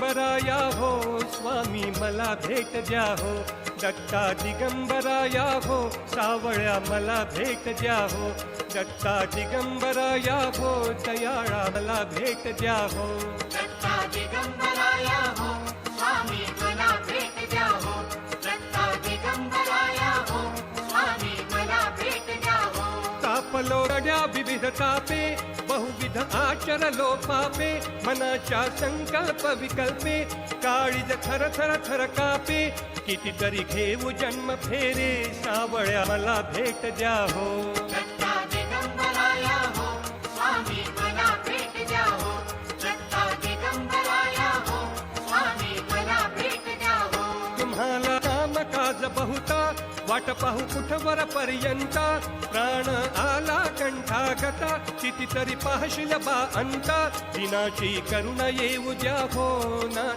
दिगंबराया हो स्वामी मला भेट द्या हो, दत्ता दिगंबराया हो सावळ्या मला भेट द्या हो, दत्ता दिगंबराया हो दयाळा मला भेट द्या हो. दत्ता दिगंबराया हो स्वामी मला भेट द्या हो, दत्ता दिगंबराया हो स्वामी मला भेट द्या हो. तापलो रड्या विविध तापे बहुविध आचरलो पापे, मनाच्या संकल्प विकल्पे काळीज थर थर थर कापे, कितीतरी घेऊ जन्म फेरे सावळ्या मला भेट द्या हो. दत्ता दिगंबराया हो स्वामी मला भेट द्या हो, दत्ता दिगंबराया हो स्वामी मला भेट द्या हो. तुम्हाला कामकाज बहुता वाट पाहू कुठवर पर्यंता, प्राण आला कंठागता कितीतरी पाहशील बा अंता, दिनाची करुणा येऊ द्या हो नाथ